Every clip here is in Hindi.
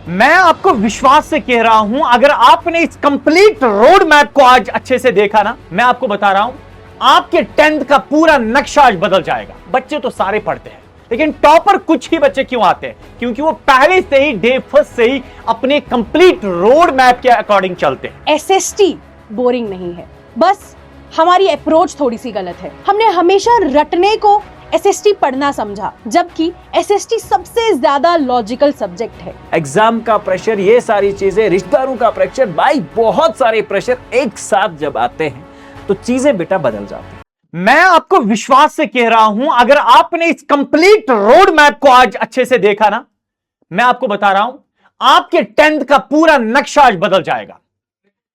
मैं आपको विश्वास से कह रहा हूं, अगर आपने इस कंप्लीट रोड मैप को आज अच्छे से देखा ना, मैं आपको बता रहा हूं, आपके 10th का पूरा नक्शा आज बदल जाएगा। बच्चे तो सारे पढ़ते हैं, लेकिन टॉपर कुछ ही बच्चे क्यों आते हैं? क्योंकि वो पहले से ही डे फर्स्ट से ही अपने कंप्लीट रोड मैप के अकॉर्डिंग चलते हैं। एसएसटी बोरिंग नहीं है, बस हमारी अप्रोच थोड़ी सी गलत है। हमने हमेशा रटने को एसएसटी पढ़ना समझा, जबकि एसएसटी सबसे ज्यादा लॉजिकल सब्जेक्ट है। एग्जाम का प्रेशर, ये सारी चीजें, रिश्तेदारों का प्रेशर, भाई बहुत सारे प्रेशर एक साथ जब आते हैं तो चीजें बेटा बदल जाती हैं। मैं आपको विश्वास से कह रहा हूं, अगर आपने इस कंप्लीट रोड मैप को आज अच्छे से देखा ना, मैं आपको बता रहा हूं, आपके 10th का पूरा नक्शा आज बदल जाएगा।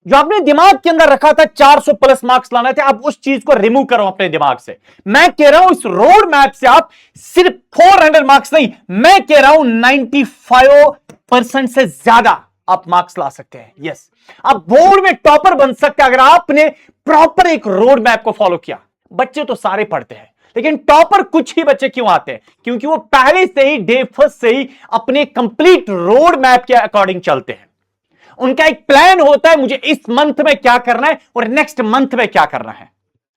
जो आपने दिमाग के अंदर रखा था 400 प्लस मार्क्स लाना थे, आप उस चीज को रिमूव करो अपने दिमाग से। मैं कह रहा हूं इस रोड मैप से आप सिर्फ 400 मार्क्स नहीं, मैं कह रहा हूं 95% से ज्यादा आप मार्क्स ला सकते हैं। यस, आप बोर्ड में टॉपर बन सकते हैं अगर आपने प्रॉपर एक रोड मैप को फॉलो किया। बच्चे तो सारे पढ़ते हैं, लेकिन टॉपर कुछ ही बच्चे क्यों आते हैं? क्योंकि वो पहले से ही डे फर्स्ट से ही अपने कंप्लीट रोड मैप के अकॉर्डिंग चलते हैं। उनका एक प्लान होता है, मुझे इस मंथ में क्या करना है और नेक्स्ट मंथ में क्या करना है।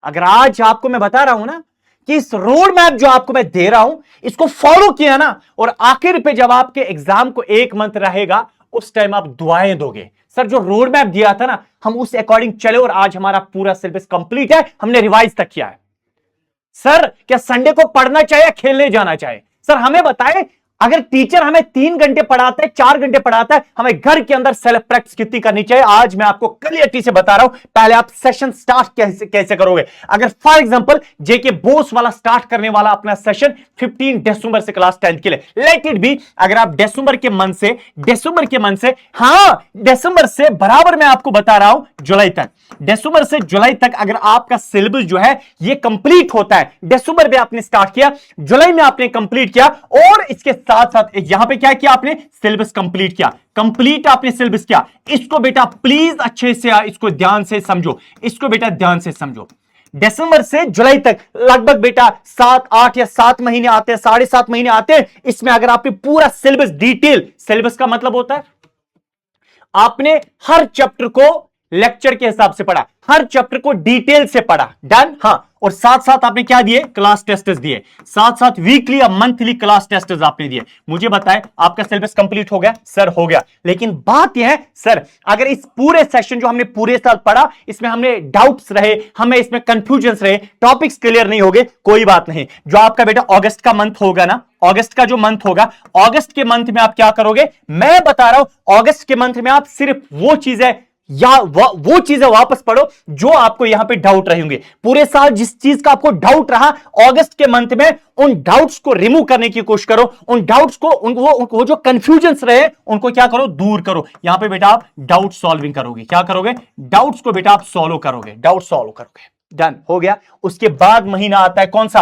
अगर आज आपको मैं बता रहा हूं ना कि इस रोड मैप जो आपको मैं दे रहा हूं, इसको फॉलो किया ना, और आखिर पे जब आपके एग्जाम को 1 मंथ रहेगा, उस टाइम आप दुआएं दोगे, सर जो रोड मैप दिया था ना, हम उस अकॉर्डिंग चले और आज हमारा पूरा सिलेबस कंप्लीट है, हमने रिवाइज तक किया है। सर क्या संडे को पढ़ना चाहिए, खेलने जाना चाहिए? सर हमें बताएं, अगर टीचर हमें 3 घंटे पढ़ाता है, 4 घंटे पढ़ाता है, हमें घर के अंदर सेल्फ प्रैक्टिस कितनी करनी चाहिए? आज मैं आपको क्लियरिटी से बता रहा हूं। पहले आप सेशन स्टार्ट कैसे करोगे? अगर फॉर एग्जांपल जेके बोस वाला स्टार्ट करने वाला अपना सेशन 15 दिसंबर से क्लास 10th के लिए, लेट इट बी, अगर आप दिसंबर के मंथ से दिसंबर से बराबर मैं आपको बता रहा हूं जुलाई तक, दिसंबर से जुलाई तक अगर आपका सिलेबस जो है ये कंप्लीट होता है, दिसंबर में आपने स्टार्ट किया, जुलाई में आपने कंप्लीट किया, और इसके साथ साथ यहां पे क्या किया आपने? सिलेबस कंप्लीट किया, कंप्लीट आपने सिलेबस किया। इसको बेटा प्लीज अच्छे से इसको ध्यान से समझो, इसको बेटा ध्यान से समझो। दिसंबर से जुलाई तक लगभग बेटा 7, 8 या 7 महीने आते हैं, 7.5 महीने आते हैं। इसमें अगर आपने पूरा सिलेबस डिटेल, सिलेबस का मतलब होता है आपने हर चैप्टर को लेक्चर के हिसाब से पढ़ा, हर चैप्टर को डिटेल से पढ़ा, डन। हाँ, और साथ साथ आपने क्या दिए? क्लास टेस्ट दिए, साथ साथ वीकली या मंथली क्लास टेस्ट आपने दिए। मुझे बताएं आपका सिलेबस कंप्लीट हो गया? सर हो गया, लेकिन बात यह है सर अगर इस पूरे सेशन जो हमने पूरे साल पढ़ा, इसमें हमने डाउट्स रहे, हमें इसमें कंफ्यूजन रहे, टॉपिक्स क्लियर नहीं हो गए, कोई बात नहीं। जो आपका बेटा अगस्त का मंथ होगा ना, अगस्त का जो मंथ होगा, अगस्त के मंथ में आप क्या करोगे? मैं बता रहा हूं, अगस्त के मंथ में आप सिर्फ वो चीजें या वो चीजें वापस पढ़ो जो आपको यहां पे डाउट रहेंगे। पूरे साल जिस चीज का आपको डाउट रहा, अगस्त के मंथ में उन डाउट्स को रिमूव करने की कोशिश करो, उन डाउट्स को वो जो कंफ्यूजन्स रहे उनको क्या करो? दूर करो। यहां पे बेटा आप डाउट सॉल्विंग करोगे। क्या करोगे? डाउट्स को बेटा आप सॉल्व करोगे, डाउट सॉल्व करोगे। डन, हो गया। उसके बाद महीना आता है कौन सा?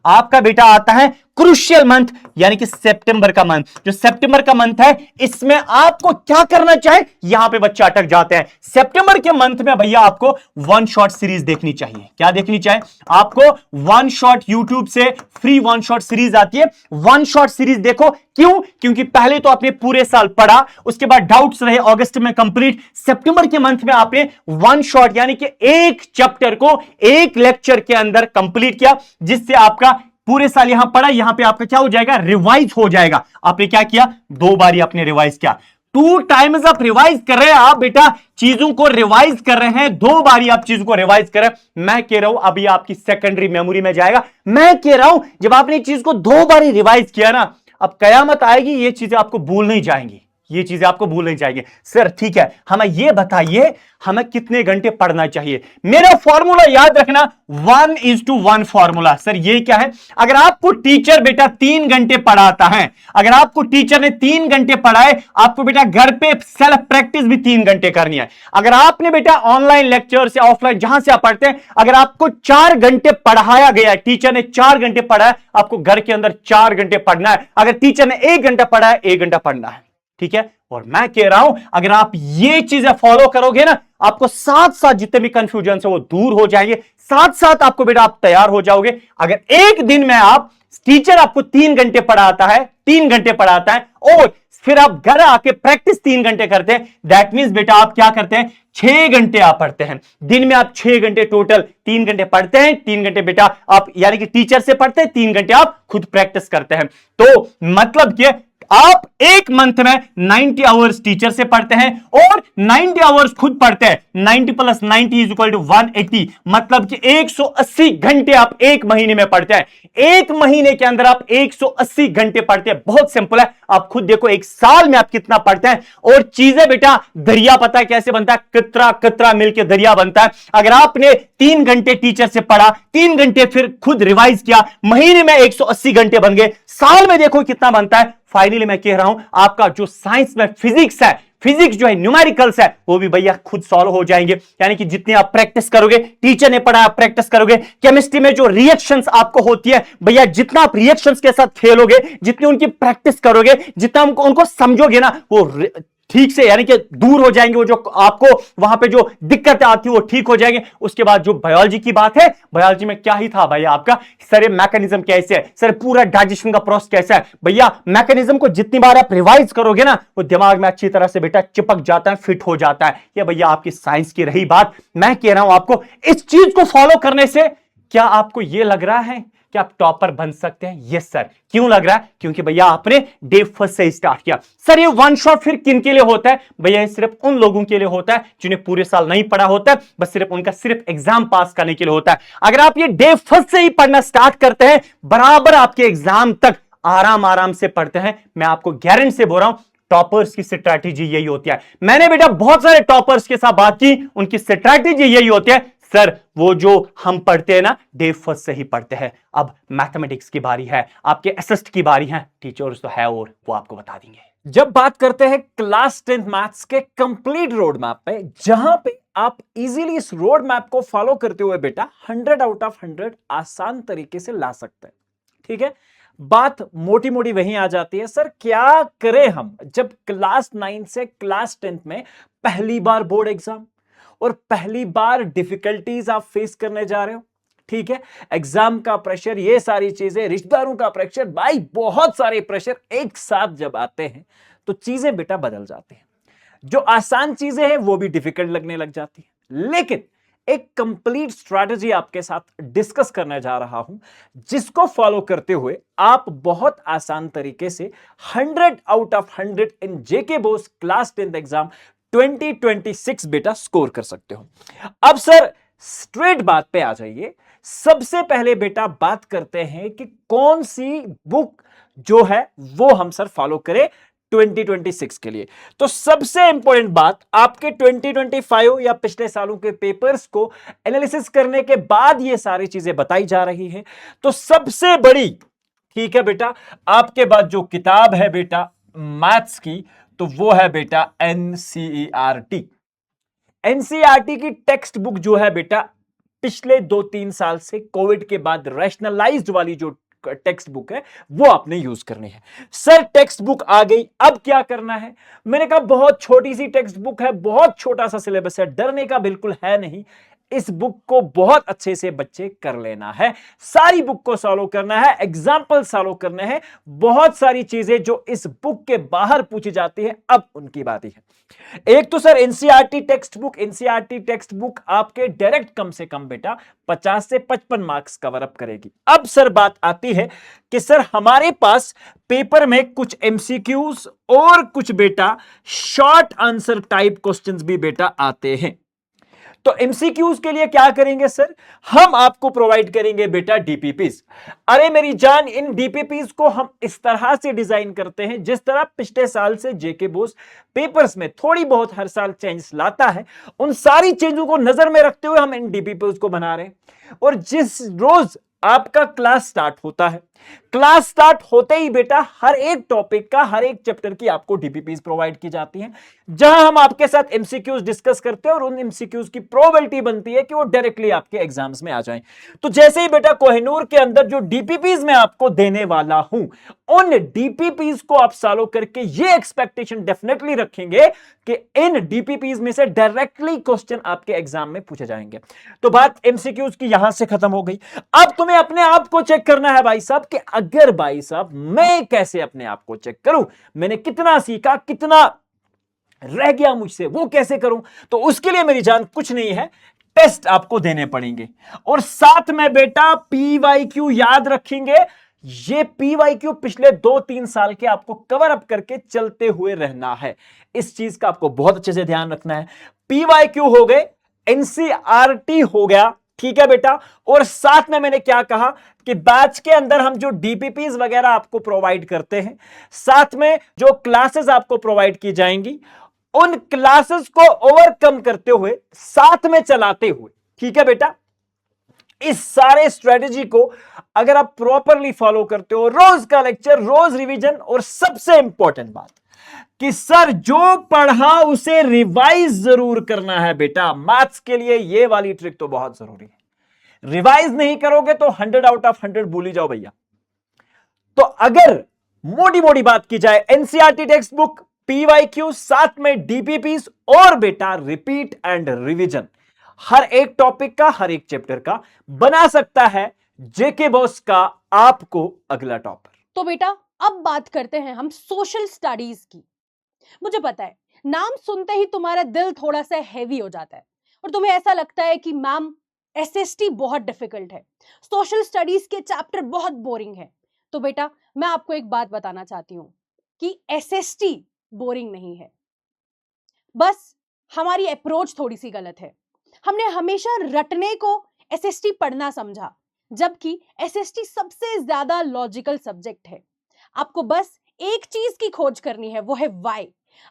आपका बेटा आता है क्रूशियल मंथ, यानी कि सितंबर का मंथ। जो सितंबर का मंथ है, इसमें आपको क्या करना चाहिए? यहां पे बच्चे अटक जाते हैं। सितंबर के मंथ में भैया आपको वन शॉट सीरीज देखनी चाहिए। क्या देखनी चाहिए? आपको वन शॉट, यूट्यूब से फ्री वन शॉट सीरीज आती है, वन शॉट सीरीज देखो। क्यों? क्योंकि पहले तो आपने पूरे साल पढ़ा, उसके बाद डाउट्स रहे, अगस्त में कंप्लीट, सितंबर के मंथ में आपने वन शॉट यानी कि एक चैप्टर को एक लेक्चर के अंदर कंप्लीट किया, जिससे आपका पूरे साल यहां पढ़ा, यहां पे आपका क्या हो जाएगा? रिवाइज हो जाएगा। आपने क्या किया? 2 बार आपने रिवाइज किया, 2 टाइम्स आप रिवाइज कर रहे हैं। आप बेटा चीजों को रिवाइज कर रहे हैं, 2 बार आप चीजों को रिवाइज कर रहे हैं। मैं कह रहा हूं अभी आपकी सेकेंडरी मेमोरी में जाएगा। मैं कह रहा हूं जब आपने चीज को 2 बार रिवाइज किया ना, अब कयामत आएगी, ये चीजें आपको भूल नहीं जाएंगी, ये चीजें आपको भूल नहीं जाएंगी। सर ठीक है, हमें ये बताइए हमें कितने घंटे पढ़ना चाहिए? मेरा फॉर्मूला याद रखना, 1:1 फॉर्मूला। सर ये क्या है? अगर आपको टीचर बेटा 3 घंटे पढ़ाता है, अगर आपको टीचर ने 3 घंटे पढ़ाए, आपको बेटा घर पे सेल्फ प्रैक्टिस भी 3 घंटे करनी है। अगर आपने बेटा ऑनलाइन लेक्चर से, ऑफलाइन जहां से आप पढ़ते हैं, अगर आपको 4 घंटे पढ़ाया गया है, टीचर ने 4 घंटे पढ़ाया, आपको घर के अंदर 4 घंटे पढ़ना है। अगर टीचर ने 1 घंटा पढ़ाया, 1 घंटा पढ़ना है। ठीक है, और मैं कह रहा हूं अगर आप ये चीजें फॉलो करोगे ना, आपको साथ साथ जितने भी कंफ्यूजन है वो दूर हो जाएंगे, साथ साथ आपको बेटा आप तैयार हो जाओगे। अगर एक दिन में आप टीचर आपको 3 घंटे पढ़ाता है, 3 घंटे पढ़ाता है और फिर आप घर आके प्रैक्टिस 3 घंटे करते हैं, दैट मीन्स बेटा आप क्या करते हैं, 6 घंटे आप पढ़ते हैं दिन में। आप 6 घंटे टोटल, 3 घंटे पढ़ते हैं, 3 घंटे बेटा आप यानी कि टीचर से पढ़ते हैं, 3 घंटे आप खुद प्रैक्टिस करते हैं। तो मतलब कि आप एक मंथ में 90 आवर्स टीचर से पढ़ते हैं और 90 आवर्स खुद पढ़ते हैं। 90 + 90 = 180, मतलब कि 180 घंटे आप एक महीने में पढ़ते हैं। एक महीने के अंदर आप 180 घंटे पढ़ते हैं। बहुत सिंपल है, आप खुद देखो एक साल में आप कितना पढ़ते हैं। और चीजें बेटा दरिया पता है कैसे बनता है, कतरा कतरा मिलकर दरिया बनता है। अगर आपने 3 घंटे टीचर से पढ़ा, 3 घंटे फिर खुद रिवाइज किया, महीने में 180 घंटे बन गए, साल में देखो कितना बनता है। फाइनली मैं कह रहा हूं आपका जो साइंस में फिजिक्स है, फिजिक्स जो है न्यूमेरिकल्स है, वो भी भैया खुद सॉल्व हो जाएंगे। यानी कि जितनी आप प्रैक्टिस करोगे, टीचर ने पढ़ा आप प्रैक्टिस करोगे। केमिस्ट्री में जो रिएक्शंस आपको होती है भैया, जितना आप रिएक्शंस के साथ खेलोगे, जितनी उनकी प्रैक्टिस करोगे, जितना उनको समझोगे ना, वो ठीक से यानी कि दूर हो जाएंगे। वो जो आपको वहां पे जो दिक्कतें आती है वो ठीक हो जाएंगे। उसके बाद जो बायोलॉजी की बात है, बायोलॉजी में क्या ही था भैया आपका, सर मैकेनिज्म कैसे है, सर पूरा डाइजेशन का प्रोसेस कैसा है। भैया मैकेनिज्म को जितनी बार आप रिवाइज करोगे ना, वो दिमाग में अच्छी तरह से बेटा चिपक जाता है, फिट हो जाता है। ये भैया आपकी साइंस की रही बात। मैं कह रहा हूं आपको इस चीज को फॉलो करने से क्या आपको यह लग रहा है कि आप टॉपर बन सकते हैं? Yes sir. क्यों लग रहा है? क्योंकि भैया आपने डे फर्स्ट से स्टार्ट किया। सर ये वन शॉट फिर किन के लिए होता है? भैया सिर्फ उन लोगों के लिए होता है जिन्हें पूरे साल नहीं पढ़ा होता है, बस सिर्फ उनका सिर्फ एग्जाम पास करने के लिए होता है। अगर आप ये डे फर्स्ट से ही पढ़ना स्टार्ट करते हैं, बराबर आपके एग्जाम तक आराम आराम से पढ़ते हैं, मैं आपको गारंटी से बोल रहा हूं टॉपर्स की स्ट्रैटेजी यही होती है। मैंने बेटा बहुत सारे टॉपर्स के साथ बात की, उनकी स्ट्रैटेजी यही होती है, सर वो जो हम पढ़ते हैं ना डे फर्स्ट से ही पढ़ते हैं। अब मैथमेटिक्स की बारी है, आपके एसएसटी की बारी है, टीचर्स तो है और वो आपको बता देंगे। जब बात करते हैं क्लास 10th मैथ्स के कंप्लीट रोड मैप पे, जहां पे आप इजीली इस रोड मैप को फॉलो करते हुए बेटा 100 आउट ऑफ 100 आसान तरीके से ला सकते हैं। ठीक है, बात मोटी मोटी वहीं आ जाती है, सर क्या करें हम जब क्लास 9 से क्लास 10th में पहली बार बोर्ड एग्जाम और पहली बार डिफिकल्टीज आप फेस करने जा रहे हो। ठीक है, एग्जाम का प्रेशर, ये सारी चीजें, रिश्तेदारों का प्रेशर, भाई बहुत सारे प्रेशर एक साथ जब आते हैं तो चीजें बेटा बदल जाती हैं। जो आसान चीजें हैं वो भी डिफिकल्ट लगने लग जाती है। लेकिन एक कंप्लीट स्ट्रैटेजी आपके साथ डिस्कस करने जा रहा हूं, जिसको फॉलो करते हुए आप बहुत आसान तरीके से 100 out of 100 in JK Bose class 10th exam 2026 बेटा स्कोर कर सकते हो। अब सर स्ट्रेट बात पे आ जाइए। सबसे पहले बेटा बात करते हैं कि कौन सी बुक जो है वो हम सर फॉलो करें 2026 के लिए। तो सबसे इंपॉर्टेंट बात, आपके 2025 या पिछले सालों के पेपर्स को एनालिसिस करने के बाद ये सारी चीजें बताई जा रही है। तो सबसे बड़ी, ठीक है बेटा, आपके पास जो किताब है बेटा मैथ्स की, तो वो है बेटा एनसीईआरटी। एनसीईआरटी की टेक्स्ट बुक जो है बेटा पिछले 2-3 साल से कोविड के बाद रैशनलाइज्ड वाली जो टेक्स्ट बुक है वो आपने यूज करनी है। सर टेक्स्ट बुक आ गई, अब क्या करना है? मैंने कहा बहुत छोटी सी टेक्स्ट बुक है, बहुत छोटा सा सिलेबस है, डरने का बिल्कुल है नहीं। इस बुक को बहुत अच्छे से बच्चे कर लेना है, सारी बुक को सॉल्व करना है, एग्जाम्पल सॉल्व करने हैं, बहुत सारी चीजें जो इस बुक के बाहर पूछी जाती है अब उनकी बात ही है। एक तो sir NCERT text book, NCERT text book आपके डायरेक्ट कम से कम बेटा 50 से 55 मार्क्स कवर अप करेगी। अब सर बात आती है कि सर हमारे पास पेपर में कुछ एमसीक्यूज और कुछ बेटा शॉर्ट आंसर टाइप क्वेश्चंस भी बेटा आते हैं। तो एमसीक्यूज के लिए क्या करेंगे सर? हम आपको प्रोवाइड करेंगे बेटा डीपीपीज। अरे मेरी जान, इन डीपीपीज को हम इस तरह से डिजाइन करते हैं जिस तरह पिछले साल से जेके बोस पेपर्स में थोड़ी बहुत हर साल चेंज लाता है, उन सारी चेंजों को नजर में रखते हुए हम इन डीपीपीज को बना रहे हैं। और जिस रोज आपका क्लास स्टार्ट होता है, क्लास स्टार्ट होते ही बेटा हर एक टॉपिक का, हर एक चैप्टर की आपको डीपीपीज प्रोवाइड की जाती हैं, जहां हम आपके साथ एमसीक्यूज डिस्कस करते हैं और उन एमसीक्यूज की प्रोबेबिलिटी बनती है कि वो डायरेक्टली आपके एग्जाम्स में आ जाएं। तो जैसे ही बेटा कोहिनूर के अंदर जो डीपीपीज मैं आपको देने वाला हूं, उन डीपीपीज को आप सॉल्व करके ये एक्सपेक्टेशन डेफिनेटली रखेंगे कि इन डीपीपीज में से डायरेक्टली क्वेश्चन आपके एग्जाम में पूछे जाएंगे। तो बात एमसीक्यूज की यहां से खत्म हो गई। अब तुम्हें अपने आप को चेक करना है भाई साहब कि अगर भाई साहब मैं कैसे अपने आप को चेक करूं, मैंने कितना सीखा, कितना रह गया मुझसे, वो कैसे करूं। तो उसके लिए मेरी जान कुछ नहीं है, टेस्ट आपको देने पड़ेंगे और साथ में बेटा पीवाईक्यू याद रखेंगे। ये पीवाईक्यू पिछले 2-3 साल के आपको कवर अप करके चलते हुए रहना है। इस चीज का आपको बहुत अच्छे से ध्यान रखना है। पीवाईक्यू हो गए, एनसीईआरटी हो गया, ठीक है बेटा। और साथ में मैंने क्या कहा कि बैच के अंदर हम जो डीपीपीज वगैरह आपको प्रोवाइड करते हैं, साथ में जो क्लासेस आपको प्रोवाइड की जाएंगी, उन क्लासेस को ओवरकम करते हुए, साथ में चलाते हुए, ठीक है बेटा, इस सारे स्ट्रेटेजी को अगर आप प्रॉपरली फॉलो करते हो, रोज का लेक्चर, रोज रिवीजन, और सबसे इंपॉर्टेंट बात कि सर जो पढ़ा उसे रिवाइज जरूर करना है बेटा। मैथ्स के लिए ये वाली ट्रिक तो बहुत जरूरी है। रिवाइज नहीं करोगे तो 100 आउट ऑफ 100 भूल ही जाओ भैया। तो अगर मोटी मोटी बात की जाए, एनसीईआरटी टेक्स्ट बुक, पीवाईक्यू, साथ में डीपीपीस और बेटा रिपीट एंड रिवीजन, हर एक टॉपिक का, हर एक चैप्टर का बना सकता है जेके बॉस का आपको अगला टॉपर। तो बेटा अब बात करते हैं हम सोशल स्टडीज की। मुझे पता है नाम सुनते ही तुम्हारा दिल थोड़ा सा हैवी हो जाता है और तुम्हें ऐसा लगता है कि मैम एसएसटी बहुत डिफिकल्ट है, सोशल स्टडीज के चैप्टर बहुत बोरिंग है। तो बेटा मैं आपको एक बात बताना चाहती हूं कि एसएसटी बोरिंग नहीं है, बस हमारी अप्रोच थोड़ी सी गलत है। हमने हमेशा रटने को एसएसटी पढ़ना समझा, जबकि एसएसटी सबसे ज्यादा लॉजिकल सब्जेक्ट है। आपको बस एक चीज की खोज करनी है, वो है वाई।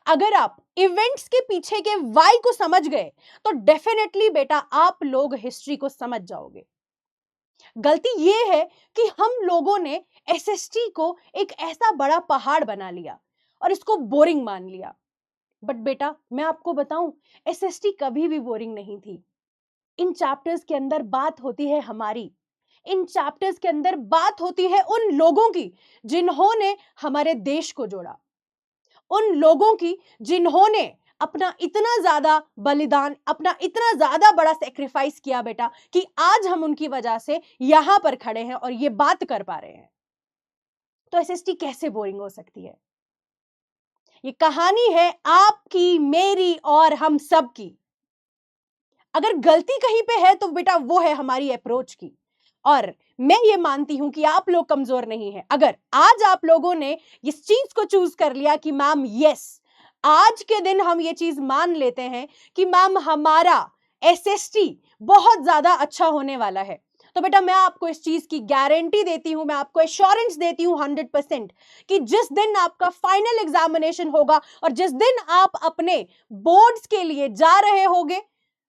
अगर आप इवेंट्स के पीछे के वाई को समझ गए तो डेफिनेटली बेटा आप लोग हिस्ट्री को समझ जाओगे। गलती यह है कि हम लोगों ने एसएसटी को एक ऐसा बड़ा पहाड़ बना लिया और इसको बोरिंग मान लिया। बट बेटा मैं आपको बताऊं, एसएसटी कभी भी बोरिंग नहीं थी। इन चैप्टर्स के अंदर बात होती है हमारी, इन चैप्टर्स के अंदर बात होती है उन लोगों की जिन्होंने हमारे देश को जोड़ा, उन लोगों की जिन्होंने अपना इतना ज्यादा बलिदान, अपना इतना ज्यादा बड़ा सेक्रीफाइस किया बेटा कि आज हम उनकी वजह से यहां पर खड़े हैं और ये बात कर पा रहे हैं। तो एसएसटी कैसे बोरिंग हो सकती है? ये कहानी है आपकी, मेरी और हम सब की। अगर गलती कहीं पे है तो बेटा वो है हमारी अप्रोच की। और मैं ये मानती हूं कि आप लोग कमजोर नहीं हैं। अगर आज आप लोगों ने इस चीज को चूज कर लिया कि मैम यस, आज के दिन हम ये चीज मान लेते हैं कि मैम हमारा एसएसटी बहुत ज्यादा अच्छा होने वाला है, तो बेटा मैं आपको इस चीज की गारंटी देती हूं, मैं आपको एश्योरेंस देती हूं 100% कि जिस दिन आपका फाइनल एग्जामिनेशन होगा और जिस दिन आप अपने बोर्ड्स के लिए जा रहे होगे,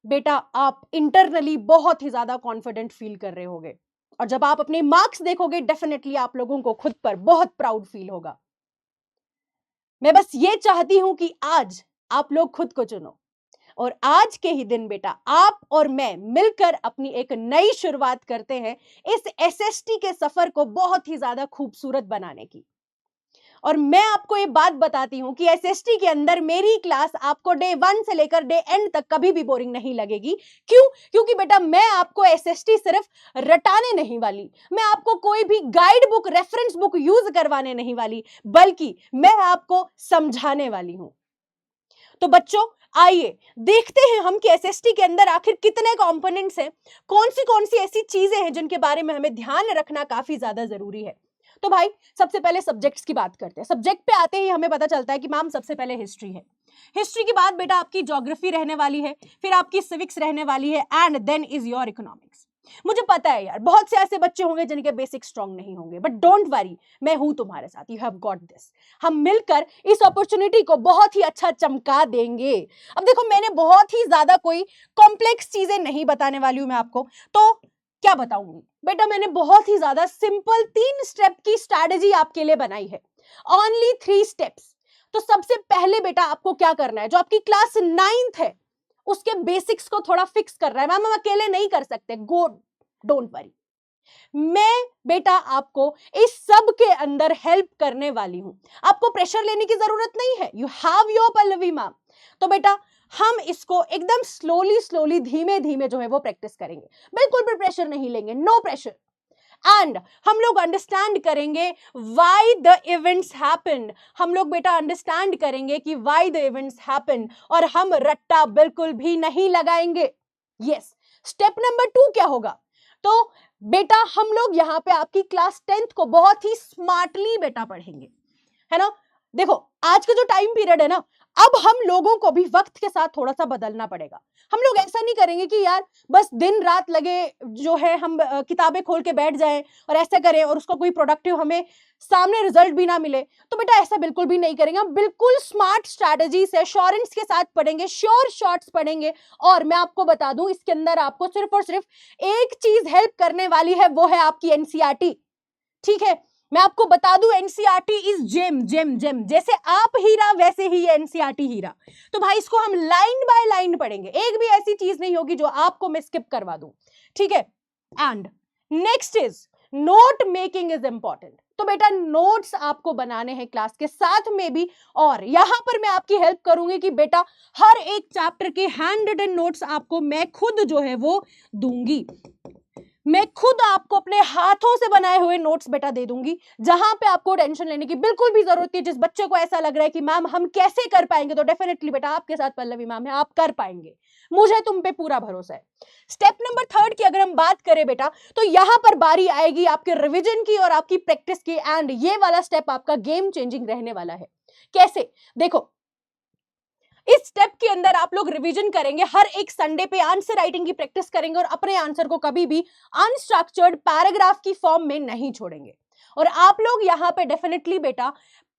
बेटा आप इंटरनली बहुत ही ज्यादा कॉन्फिडेंट फील कर रहे होगे। और जब आप अपने मार्क्स देखोगे डेफिनेटली आप लोगों को खुद पर बहुत प्राउड फील होगा। मैं बस ये चाहती हूं कि आज आप लोग खुद को चुनो और आज के ही दिन बेटा आप और मैं मिलकर अपनी एक नई शुरुआत करते हैं इस एसएसटी के सफर को बहुत ही ज्यादा खूबसूरत बनाने की। और मैं आपको ये बात बताती हूं कि एसएसटी के अंदर मेरी क्लास आपको डे 1 से लेकर डे एंड तक कभी भी बोरिंग नहीं लगेगी। क्यों? क्योंकि बेटा मैं आपको एसएसटी सिर्फ रटाने नहीं वाली, मैं आपको कोई भी guide book, reference book use करवाने नहीं वाली, बल्कि मैं आपको समझाने वाली हूं। तो बच्चों आइए देखते हैं हम कि एसएसटी के अंदर आखिर कितने कंपोनेंट्स हैं, कौन सी ऐसी चीजें हैं जिनके बारे में हमें ध्यान रखना काफी ज्यादा जरूरी है। तो भाई सबसे पहले सब्जेक्ट्स की बात करते हैं। सब्जेक्ट पे आते ही हमें पता चलता है कि मैम सबसे पहले हिस्ट्री है। हिस्ट्री के बाद बेटा आपकी ज्योग्राफी रहने वाली है, फिर आपकी सिविक्स रहने वाली है, and then is your economics. मुझे पता है यार बहुत से ऐसे बच्चे होंगे जिनके बेसिक स्ट्रांग नहीं होंगे, बट डोंट वरी, मैं हूं तुम्हारे साथ, यू हैव गॉट दिस। हम मिलकर इस अपॉर्चुनिटी को बहुत ही अच्छा चमका देंगे। अब देखो मैंने बहुत ही ज्यादा कोई कॉम्प्लेक्स चीजें नहीं बताने वाली हूं मैं आपको, तो क्या बताऊंगी बेटा, मैंने बहुत ही ज्यादा सिंपल 3 स्टेप की स्ट्रैटेजी आपके लिए बनाई है, ओनली 3 स्टेप्स। तो सबसे पहले बेटा आपको क्या करना है, जो आपकी क्लास 9th है उसके बेसिक्स को थोड़ा फिक्स कर रहा है, मैम हम अकेले नहीं कर सकते, गो डोंट वरी, मैं बेटा आपको इस सब के अंदर हेल्प करने वाली हूं, आपको प्रेशर लेने की जरूरत नहीं है। You have your Pallavi ma'am. तो बेटा हम इसको एकदम स्लोली स्लोली धीमे धीमे जो है वो प्रैक्टिस करेंगे, बिल्कुल भी प्रेशर नहीं लेंगे, नो प्रेशर। एंड हम लोग अंडरस्टैंड करेंगे व्हाई द इवेंट्स हैपन, हम लोग बेटा अंडरस्टैंड करेंगे कि व्हाई द इवेंट्स हैपन, और हम रट्टा बिल्कुल भी नहीं लगाएंगे। यस, स्टेप नंबर 2 क्या होगा? तो बेटा हम लोग यहाँ पे आपकी क्लास 10th को बहुत ही स्मार्टली बेटा पढ़ेंगे, है ना। देखो आज का जो टाइम पीरियड है ना, अब हम लोगों को भी वक्त के साथ थोड़ा सा बदलना पड़ेगा। हम लोग ऐसा नहीं करेंगे कि यार बस दिन रात लगे जो है हम किताबें खोल के बैठ जाएं और ऐसा करें और उसका कोई प्रोडक्टिव हमें सामने रिजल्ट भी ना मिले। तो बेटा ऐसा बिल्कुल भी नहीं करेंगे, हम बिल्कुल स्मार्ट स्ट्रैटेजी से श्योरेंस के साथ पढ़ेंगे, श्योर शॉट्स पढ़ेंगे। और मैं आपको बता दूं इसके अंदर आपको सिर्फ और सिर्फ एक चीज हेल्प करने वाली है, वो है आपकी एनसीईआरटी। ठीक है, मैं आपको बता दूं NCERT is gem gem gem, जैसे आप हीरा वैसे ही ये एनसीईआरटी हीरा। तो भाई इसको हम लाइन बाय लाइन पढ़ेंगे, एक भी ऐसी चीज नहीं होगी जो आपको मैं स्किप करवा दूं। ठीक है, and next is note making is important. तो बेटा नोट्स आपको बनाने हैं क्लास के साथ में भी, और यहां पर मैं आपकी हेल्प करूंगी कि बेटा हर एक चैप्टर के हैंड रिटन नोट्स आपको मैं खुद जो है वो दूंगी। मैं खुद आपको अपने हाथों से बनाए हुए नोट्स बेटा दे दूंगी, जहां पे आपको टेंशन लेने की बिल्कुल भी जरूरत नहीं है। जिस बच्चे को ऐसा लग रहा है कि मैम हम कैसे कर पाएंगे, तो डेफिनेटली बेटा आपके साथ पल्लवी मैम है, आप कर पाएंगे, मुझे तुम पे पूरा भरोसा है। स्टेप नंबर 3 की अगर हम बात करें बेटा, तो यहां पर बारी आएगी आपके रिवीजन की और आपकी प्रैक्टिस की, एंड ये वाला स्टेप आपका गेम चेंजिंग रहने वाला है। कैसे? देखो इस स्टेप के अंदर आप लोग रिवीजन करेंगे, हर एक संडे पे आंसर राइटिंग की प्रैक्टिस करेंगे और अपने आंसर को कभी भी अनस्ट्रक्चर्ड पैराग्राफ की फॉर्म में नहीं छोड़ेंगे। और आप लोग यहाँ पे डेफिनेटली बेटा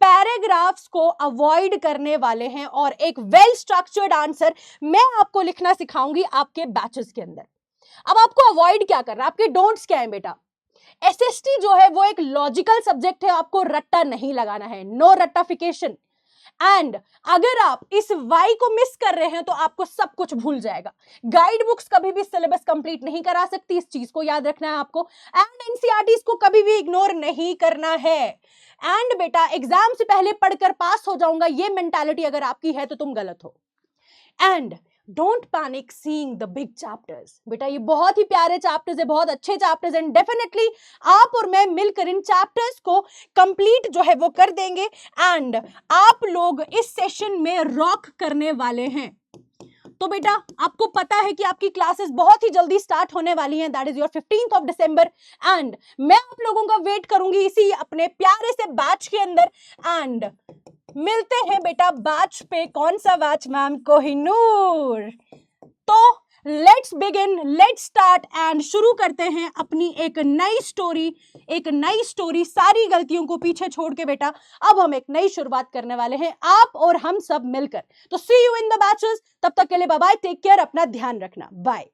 पैराग्राफ्स को अवॉइड करने वाले हैं, और एक वेल स्ट्रक्चर्ड आंसर मैं आपको लिखना सिखाऊंगी आपके बैचेस के अंदर। अब आपको अवॉइड क्या करना है, आपके डोंट्स क्या है बेटा? एसएसटी जो है वो एक लॉजिकल सब्जेक्ट है, आपको रट्टा नहीं लगाना है, नो रट्टाफिकेशन। एंड अगर आप इस वाई को मिस कर रहे हैं तो आपको सब कुछ भूल जाएगा। गाइड बुक्स कभी भी सिलेबस कंप्लीट नहीं करा सकती, इस चीज को याद रखना है आपको। एंड एनसीईआरटीज को कभी भी इग्नोर नहीं करना है। एंड बेटा एग्जाम से पहले पढ़कर पास हो जाऊंगा, ये मेंटालिटी अगर आपकी है तो तुम गलत हो। And don't panic seeing the big chapters. बेटा ये बहुत ही प्यारे चैप्टर्स है, बहुत अच्छे चैप्टर्स, एंड डेफिनेटली आप और मैं मिलकर इन चैप्टर्स को कंप्लीट जो है वो कर देंगे, एंड आप लोग इस सेशन में रॉक करने वाले हैं। तो बेटा आपको पता है कि आपकी क्लासेस बहुत ही जल्दी स्टार्ट होने वाली हैं, that is your 15th of December, and मैं आप लोगों का वेट करूंगी इसी अपने प्यारे से बैच के अंदर। एंड मिलते हैं बेटा बैच पे। कौन सा बैच मैम? कोहिनूर। तो let's begin, let's start, and शुरू करते हैं अपनी एक नई स्टोरी, सारी गलतियों को पीछे छोड़ के बेटा अब हम एक नई शुरुआत करने वाले हैं, आप और हम सब मिलकर। तो सी यू इन द बैचेस, तब तक के लिए बाय बाय, टेक केयर, अपना ध्यान रखना, बाय।